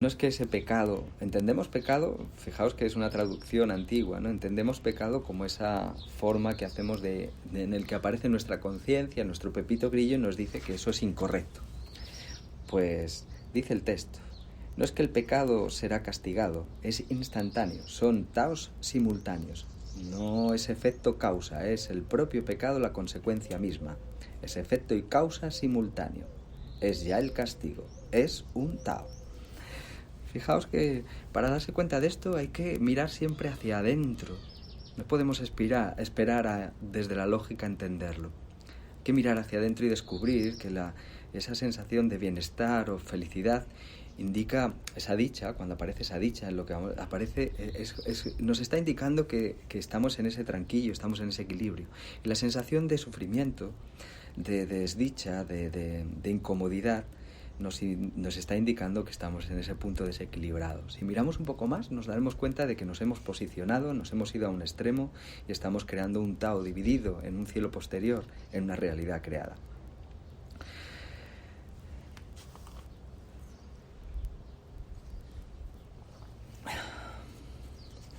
No es que ese pecado, entendemos pecado, fijaos que es una traducción antigua, ¿no? Entendemos pecado como esa forma que hacemos en el que aparece nuestra conciencia, nuestro Pepito Grillo, y nos dice que eso es incorrecto. Pues dice el texto, no es que el pecado será castigado, es instantáneo, son taos simultáneos. No es efecto causa, es el propio pecado la consecuencia misma. Es efecto y causa simultáneo. Es ya el castigo, es un tao. Fijaos que para darse cuenta de esto hay que mirar siempre hacia adentro. No podemos esperar desde la lógica entenderlo. Hay que mirar hacia adentro y descubrir que esa sensación de bienestar o felicidad indica esa dicha. Cuando aparece esa dicha, en lo que aparece nos está indicando que estamos en ese tranquillo, estamos en ese equilibrio. Y la sensación de sufrimiento, de desdicha, de incomodidad, nos está indicando que estamos en ese punto desequilibrado. Si miramos un poco más, nos daremos cuenta de que nos hemos posicionado, nos hemos ido a un extremo y estamos creando un Tao dividido en un cielo posterior, en una realidad creada.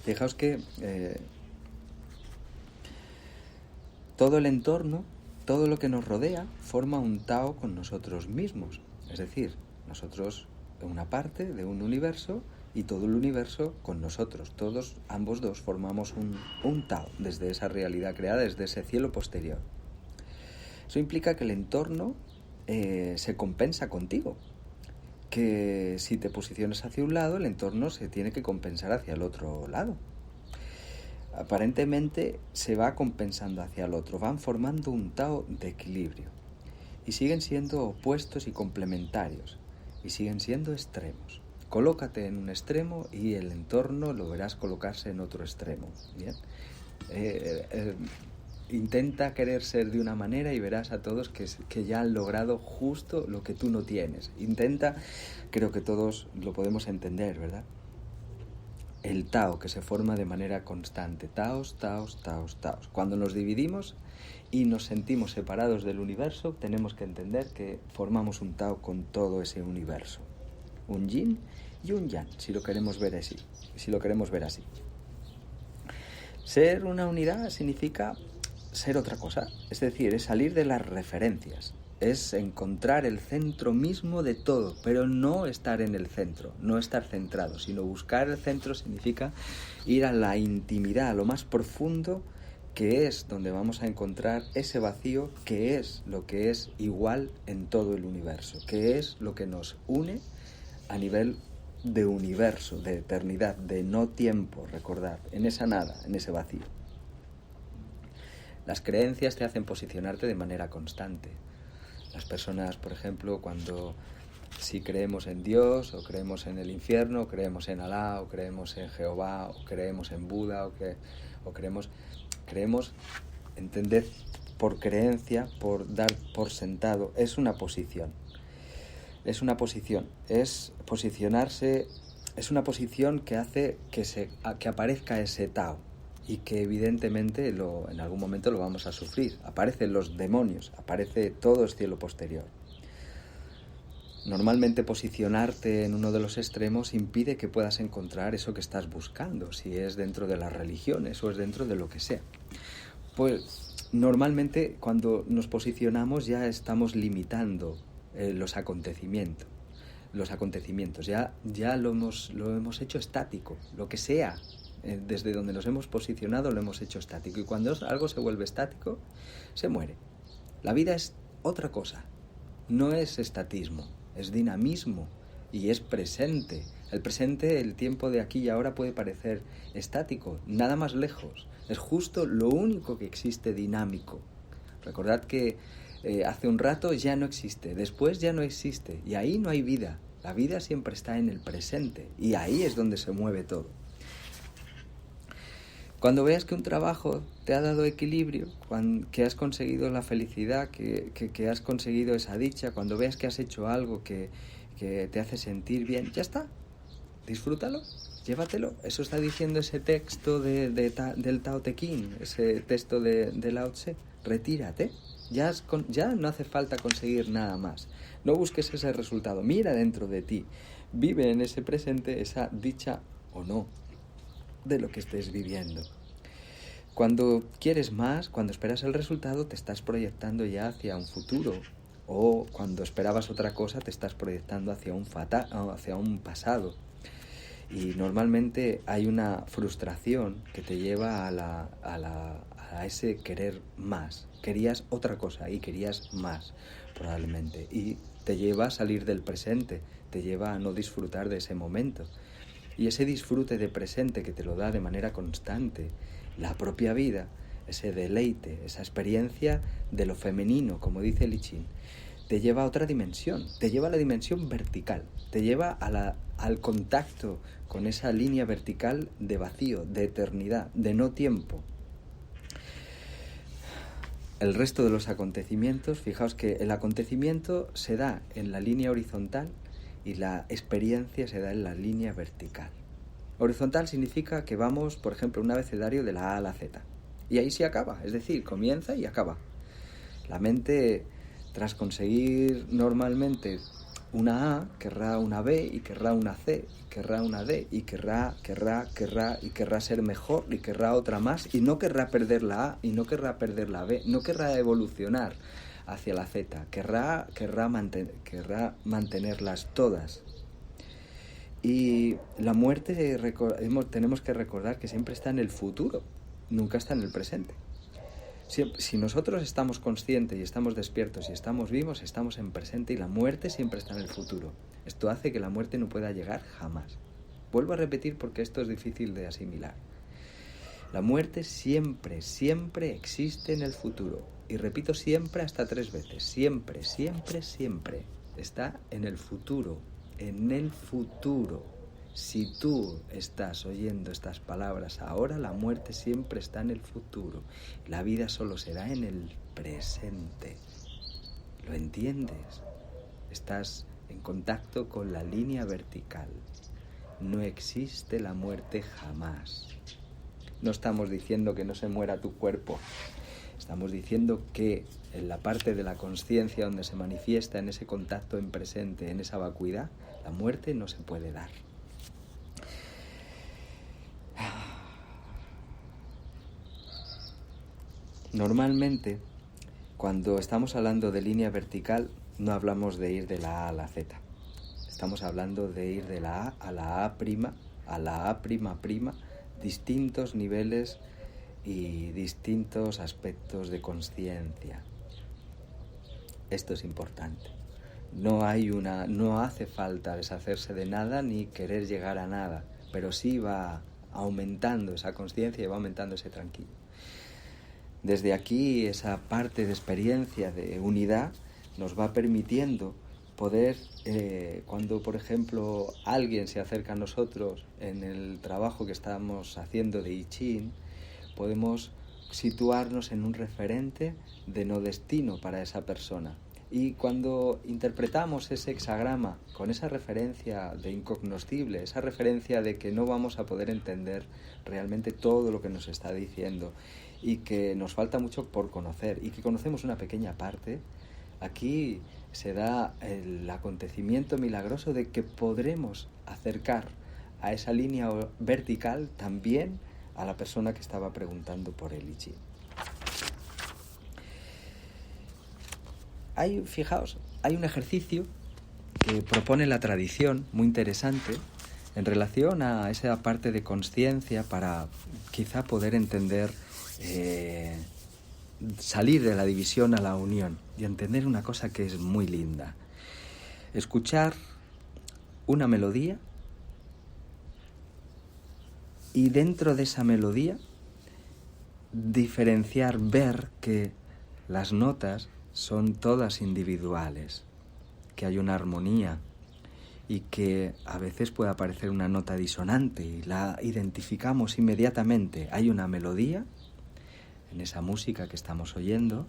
Fijaos que todo el entorno, todo lo que nos rodea, forma un Tao con nosotros mismos. Es decir, nosotros una parte de un universo y todo el universo con nosotros. Todos, ambos dos, formamos un Tao desde esa realidad creada, desde ese cielo posterior. Eso implica que el entorno se compensa contigo. Que si te posicionas hacia un lado, el entorno se tiene que compensar hacia el otro lado. Aparentemente se va compensando hacia el otro, van formando un Tao de equilibrio. Y siguen siendo opuestos y complementarios, y siguen siendo extremos. Colócate en un extremo y el entorno lo verás colocarse en otro extremo. ¿Bien? Intenta querer ser de una manera y verás a todos que ya han logrado justo lo que tú no tienes. Creo que todos lo podemos entender, ¿verdad? El Tao que se forma de manera constante. Taos, taos, taos, taos. Cuando nos dividimos y nos sentimos separados del universo, tenemos que entender que formamos un Tao con todo ese universo. Un yin y un yang, si lo queremos ver así. Ser una unidad significa ser otra cosa. Es decir, es salir de las referencias. Es encontrar el centro mismo de todo, pero no estar en el centro, no estar centrado, sino buscar el centro significa ir a la intimidad, a lo más profundo, que es donde vamos a encontrar ese vacío, que es lo que es igual en todo el universo, que es lo que nos une a nivel de universo, de eternidad, de no tiempo, recordad, en esa nada, en ese vacío. Las creencias te hacen posicionarte de manera constante. Las personas, por ejemplo, si creemos en Dios, o creemos en el infierno, o creemos en Alá, o creemos en Jehová, o creemos en Buda, o creemos, entended, por creencia, por dar por sentado, es una posición. Es una posición, es posicionarse, es una posición que hace que aparezca ese Tao. Y que evidentemente en algún momento lo vamos a sufrir. Aparecen los demonios, aparece todo el cielo posterior. Normalmente posicionarte en uno de los extremos impide que puedas encontrar eso que estás buscando, si es dentro de las religiones o es dentro de lo que sea. Pues normalmente cuando nos posicionamos ya estamos limitando los acontecimientos. Ya lo hemos hecho estático, lo que sea. Desde donde nos hemos posicionado lo hemos hecho estático, y cuando algo se vuelve estático, se muere. La vida es otra cosa, no es estatismo, es dinamismo y es presente. El presente, el tiempo de aquí y ahora puede parecer estático, nada más lejos, es justo lo único que existe dinámico. Recordad que hace un rato ya no existe, después ya no existe, y ahí no hay vida. La vida siempre está en el presente, y ahí es donde se mueve todo. Cuando veas que un trabajo te ha dado equilibrio, que has conseguido la felicidad, que has conseguido esa dicha, cuando veas que has hecho algo que te hace sentir bien, ya está, disfrútalo, llévatelo. Eso está diciendo ese texto del Tao Te Ching, ese texto de Lao Tse. Retírate, ya no hace falta conseguir nada más. No busques ese resultado, mira dentro de ti. Vive en ese presente esa dicha o no de lo que estés viviendo. Cuando quieres más, cuando esperas el resultado, te estás proyectando ya hacia un futuro. O cuando esperabas otra cosa, te estás proyectando hacia un pasado. Y normalmente hay una frustración que te lleva a ese querer más. Querías otra cosa y querías más, probablemente. Y te lleva a salir del presente, te lleva a no disfrutar de ese momento. Y ese disfrute de presente que te lo da de manera constante la propia vida, ese deleite, esa experiencia de lo femenino, como dice el I Ching, te lleva a otra dimensión, te lleva a la dimensión vertical, te lleva al contacto con esa línea vertical de vacío, de eternidad, de no tiempo. El resto de los acontecimientos, fijaos que el acontecimiento se da en la línea horizontal y la experiencia se da en la línea vertical. Horizontal significa que vamos, por ejemplo, un abecedario de la A a la Z. Y ahí se acaba, es decir, comienza y acaba. La mente, tras conseguir normalmente una A, querrá una B y querrá una C, y querrá una D, y querrá ser mejor, y querrá otra más, y no querrá perder la A, y no querrá perder la B, no querrá evolucionar hacia la Z, querrá mantenerlas todas. Y la muerte tenemos que recordar que siempre está en el futuro, nunca está en el presente. Si nosotros estamos conscientes y estamos despiertos y estamos vivos, estamos en presente, y la muerte siempre está en el futuro. Esto hace que la muerte no pueda llegar jamás. Vuelvo a repetir porque esto es difícil de asimilar. La muerte siempre, siempre existe en el futuro. Y repito siempre hasta 3 veces. Siempre, siempre, siempre está en el futuro. En el futuro. Si tú estás oyendo estas palabras ahora, la muerte siempre está en el futuro. La vida solo será en el presente. ¿Lo entiendes? Estás en contacto con la línea vertical. No existe la muerte jamás. No estamos diciendo que no se muera tu cuerpo. Estamos diciendo que en la parte de la consciencia donde se manifiesta en ese contacto en presente, en esa vacuidad, la muerte no se puede dar. Normalmente, cuando estamos hablando de línea vertical, no hablamos de ir de la A a la Z. Estamos hablando de ir de la A a la A', a la A'', distintos niveles y distintos aspectos de consciencia. Esto es importante. No hace falta deshacerse de nada ni querer llegar a nada, pero sí va aumentando esa consciencia y va aumentando ese tranquilo. Desde aquí, esa parte de experiencia de unidad nos va permitiendo poder, cuando por ejemplo alguien se acerca a nosotros en el trabajo que estamos haciendo de I Ching, podemos situarnos en un referente de no destino para esa persona. Y cuando interpretamos ese hexagrama con esa referencia de incognoscible, esa referencia de que no vamos a poder entender realmente todo lo que nos está diciendo y que nos falta mucho por conocer y que conocemos una pequeña parte, aquí se da el acontecimiento milagroso de que podremos acercar a esa línea vertical también a la persona que estaba preguntando por el I Ching. Fijaos, hay un ejercicio que propone la tradición muy interesante en relación a esa parte de consciencia para quizá poder entender, salir de la división a la unión y entender una cosa que es muy linda. Escuchar una melodía y dentro de esa melodía diferenciar, ver que las notas son todas individuales, que hay una armonía y que a veces puede aparecer una nota disonante y la identificamos inmediatamente. Hay una melodía en esa música que estamos oyendo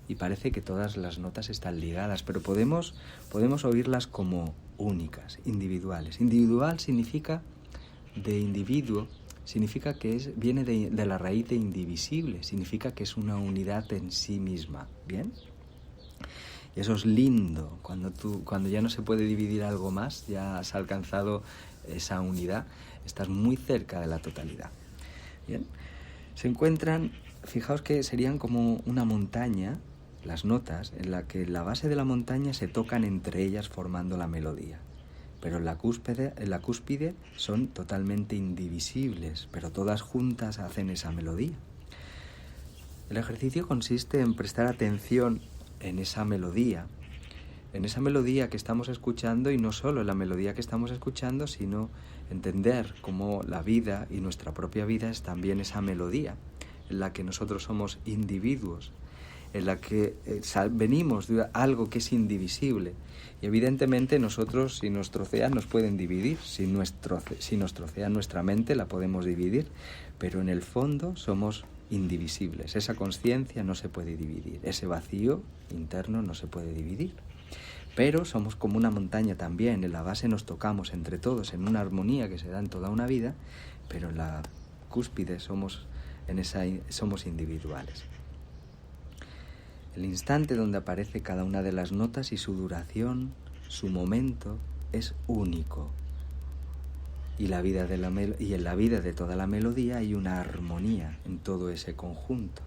y parece que todas las notas están ligadas, pero podemos oírlas como únicas, individuales. Individual significa de individuo, significa que viene de la raíz de indivisible, significa que es una unidad en sí misma, ¿bien? Y eso es lindo, cuando ya no se puede dividir algo más, ya has alcanzado esa unidad, estás muy cerca de la totalidad. Bien, se encuentran, fijaos que serían como una montaña, las notas, en la que la base de la montaña se tocan entre ellas formando la melodía. Pero en la cúspide son totalmente indivisibles, pero todas juntas hacen esa melodía. El ejercicio consiste en prestar atención en esa melodía que estamos escuchando, y no solo en la melodía que estamos escuchando, sino entender cómo la vida y nuestra propia vida es también esa melodía en la que nosotros somos individuos, en la que venimos de algo que es indivisible. Y evidentemente nosotros, si nos trocean, nos pueden dividir. Si nos trocean nuestra mente, la podemos dividir. Pero en el fondo somos indivisibles. Esa conciencia no se puede dividir. Ese vacío interno no se puede dividir. Pero somos como una montaña también. En la base nos tocamos entre todos en una armonía que se da en toda una vida, pero en la cúspide somos individuales. El instante donde aparece cada una de las notas y su duración, su momento, es único. Y en la vida de toda la melodía hay una armonía en todo ese conjunto.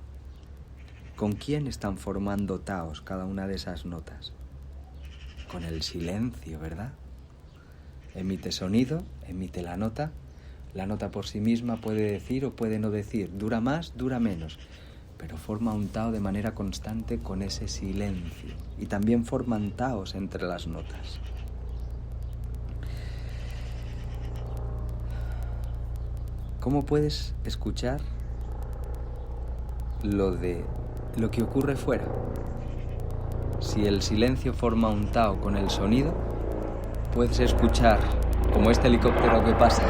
¿Con quién están formando taos cada una de esas notas? Con el silencio, ¿verdad? Emite sonido, emite la nota. La nota por sí misma puede decir o puede no decir, dura más, dura menos, pero forma un tao de manera constante con ese silencio. Y también forman taos entre las notas. ¿Cómo puedes escuchar lo que ocurre fuera? Si el silencio forma un tao con el sonido, puedes escuchar como este helicóptero que pasa.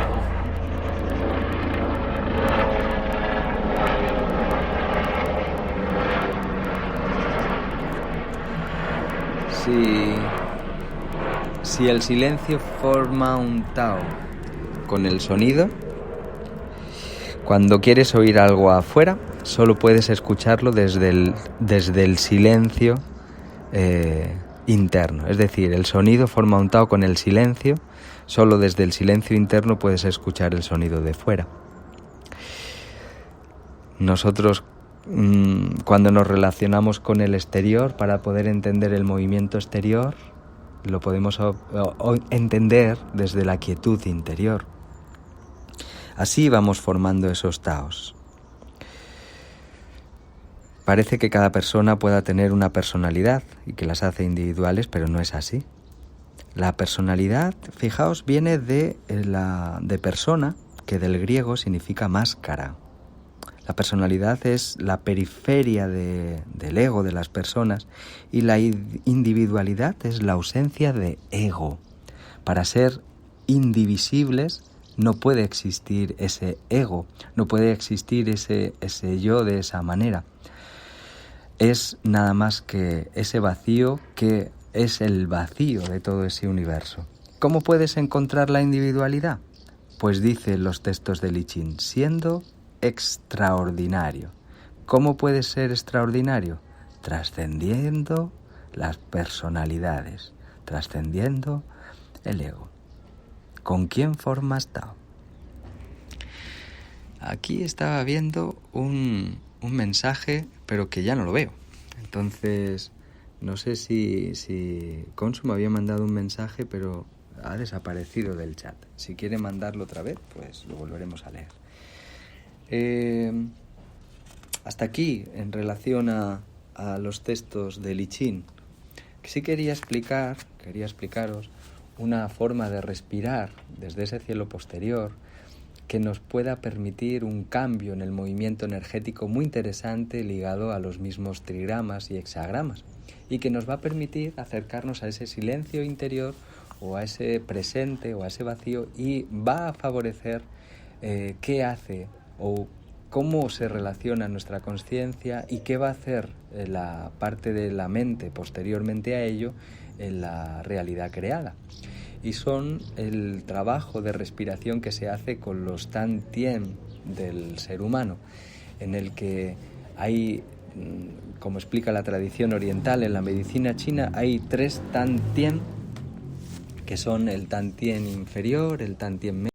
Si el silencio forma un tao con el sonido, cuando quieres oír algo afuera, solo puedes escucharlo desde el silencio interno. Es decir, el sonido forma un tao con el silencio, solo desde el silencio interno puedes escuchar el sonido de fuera. Nosotros, cuando nos relacionamos con el exterior, para poder entender el movimiento exterior, lo podemos entender desde la quietud interior. Así vamos formando esos taos. Parece que cada persona pueda tener una personalidad y que las hace individuales, pero no es así. La personalidad, fijaos, viene de persona, que del griego significa máscara. La personalidad es la periferia del ego de las personas, y la individualidad es la ausencia de ego. Para ser indivisibles no puede existir ese ego, no puede existir ese yo de esa manera. Es nada más que ese vacío que es el vacío de todo ese universo. ¿Cómo puedes encontrar la individualidad? Pues dicen los textos de Lichín, siendo extraordinario. ¿Cómo puedes ser extraordinario? Trascendiendo las personalidades, trascendiendo el ego. ¿Con quién formas tao? Aquí estaba viendo un mensaje, pero que ya no lo veo. Entonces, no sé si Consu me había mandado un mensaje, pero ha desaparecido del chat. Si quiere mandarlo otra vez, pues lo volveremos a leer. Hasta aquí, en relación a los textos de Lichín, que sí quería explicaros una forma de respirar desde ese cielo posterior que nos pueda permitir un cambio en el movimiento energético muy interesante ligado a los mismos trigramas y hexagramas, y que nos va a permitir acercarnos a ese silencio interior o a ese presente o a ese vacío, y va a favorecer qué hace o cómo se relaciona nuestra conciencia y qué va a hacer la parte de la mente posteriormente a ello en la realidad creada. Y son el trabajo de respiración que se hace con los tantien del ser humano, en el que hay como explica la tradición oriental, en la medicina china hay 3 tantien, que son el tantien inferior, el tantien medio